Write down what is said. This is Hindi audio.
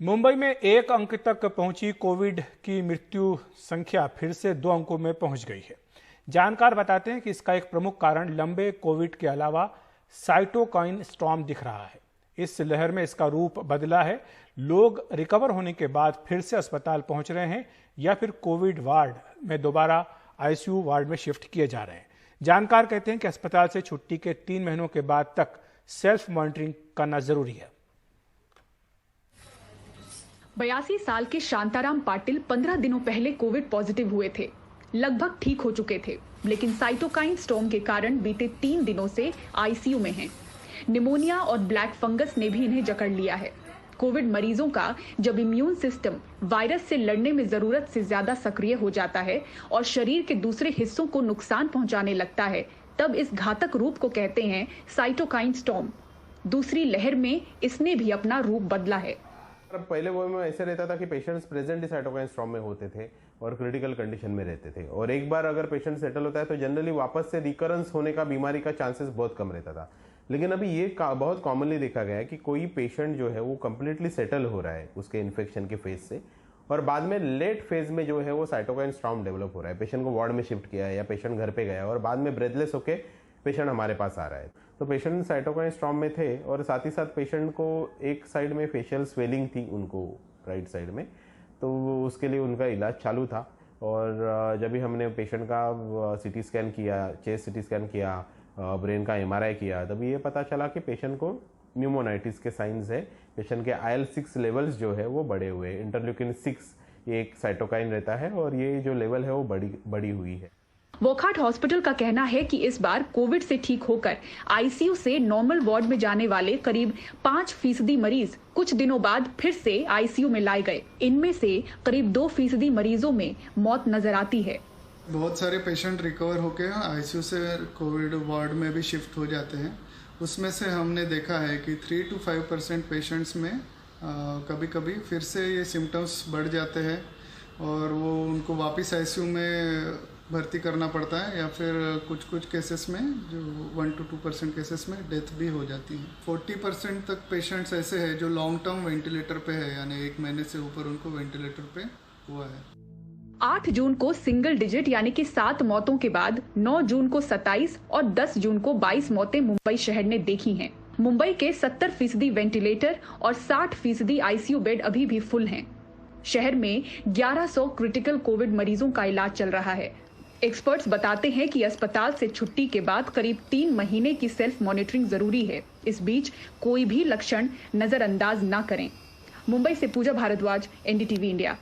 मुंबई में 1 अंक तक पहुंची कोविड की मृत्यु संख्या फिर से 2 अंकों में पहुंच गई है। जानकार बताते हैं कि इसका एक प्रमुख कारण लंबे कोविड के अलावा साइटोकाइन स्टॉर्म दिख रहा है। इस लहर में इसका रूप बदला है। लोग रिकवर होने के बाद फिर से अस्पताल पहुंच रहे हैं या फिर कोविड वार्ड में दोबारा आईसीयू वार्ड में शिफ्ट किए जा रहे हैं। जानकार कहते हैं कि अस्पताल से छुट्टी के 3 महीनों के बाद तक सेल्फ मॉनिटरिंग करना जरूरी है। 82 साल के शांताराम पाटिल 15 दिनों पहले कोविड पॉजिटिव हुए थे। लगभग ठीक हो चुके थे, लेकिन साइटोकाइन स्टॉर्म के कारण बीते 3 दिनों से आईसीयू में हैं। निमोनिया और ब्लैक फंगस ने भी इन्हें जकड़ लिया है। कोविड मरीजों का जब इम्यून सिस्टम वायरस से लड़ने में जरूरत से ज्यादा सक्रिय हो जाता है और शरीर के दूसरे हिस्सों को नुकसान पहुंचाने लगता है, तब इस घातक रूप को कहते हैं साइटोकाइन स्टॉर्म। दूसरी लहर में इसने भी अपना रूप बदला है। पहले वो में ऐसे रहता था कि पेशेंट्स प्रेजेंट साइटोकाइन स्टॉर्म में होते थे और क्रिटिकल कंडीशन में रहते थे, और एक बार अगर पेशेंट सेटल होता है तो जनरली वापस से रिकरेंस होने का बीमारी का चांसेस बहुत कम रहता था। लेकिन अभी ये बहुत कॉमनली देखा गया है कि कोई पेशेंट जो है वो कम्प्लीटली सेटल हो रहा है उसके इन्फेक्शन के फेज से, और बाद में लेट फेज में जो है वो साइटोकाइन स्टॉर्म डेवलप हो रहा है। पेशेंट को वार्ड में शिफ्ट किया है या पेशेंट घर पे गया और बाद में ब्रेथलेस होके पेशेंट हमारे पास आ रहा है। तो पेशेंट साइटोकाइन स्टॉर्म में थे और साथ ही साथ पेशेंट को एक साइड में फेशियल स्वेलिंग थी उनको, राइट साइड में, तो उसके लिए उनका इलाज चालू था। और जब भी हमने पेशेंट का सीटी स्कैन किया, चेस्ट सीटी स्कैन किया, ब्रेन का एमआरआई किया, तभी ये पता चला कि पेशेंट को न्यूमोनाइटिस के साइंस है। पेशेंट के IL-6 लेवल्स जो है वो बढ़े हुए हैं। इंटरल्यूकिन 6 ये एक साइटोकाइन रहता है और ये जो लेवल है वो बढ़ी हुई है। वोकहार्ट हॉस्पिटल का कहना है कि इस बार कोविड से ठीक होकर आईसीयू से नॉर्मल वार्ड में जाने वाले करीब 5% मरीज कुछ दिनों बाद फिर से आईसीयू में लाए गए। इनमें से करीब 2% मरीजों में मौत नजर आती है। बहुत सारे पेशेंट रिकवर होकर आईसीयू से कोविड वार्ड में भी शिफ्ट हो जाते हैं। उसमें से हमने देखा है कि 3 to 5% पेशेंट्स में कभी कभी फिर से ये सिम्टम्स बढ़ जाते हैं और वो उनको वापस आईसीयू में भर्ती करना पड़ता है, या फिर कुछ केसेस में जो 1 to 2% केसेस में डेथ भी हो जाती है। 40% तक पेशेंट्स ऐसे हैं जो लॉन्ग टर्म वेंटिलेटर पे है, यानी 1 महीने से ऊपर उनको वेंटिलेटर पे हुआ है। 8 जून को सिंगल डिजिट यानी कि 7 मौतों के बाद 9 जून को 27 और 10 जून को 22 मौतें मुंबई शहर ने देखी हैं। मुंबई के 70% वेंटिलेटर और 60% आईसीयू बेड अभी भी फुल हैं। शहर में 1100 क्रिटिकल कोविड मरीजों का इलाज चल रहा है। एक्सपर्ट्स बताते हैं कि अस्पताल से छुट्टी के बाद करीब 3 महीने की सेल्फ मॉनिटरिंग जरूरी है। इस बीच कोई भी लक्षण नजरअंदाज ना करें। मुंबई से पूजा भारद्वाज, NDTV इंडिया।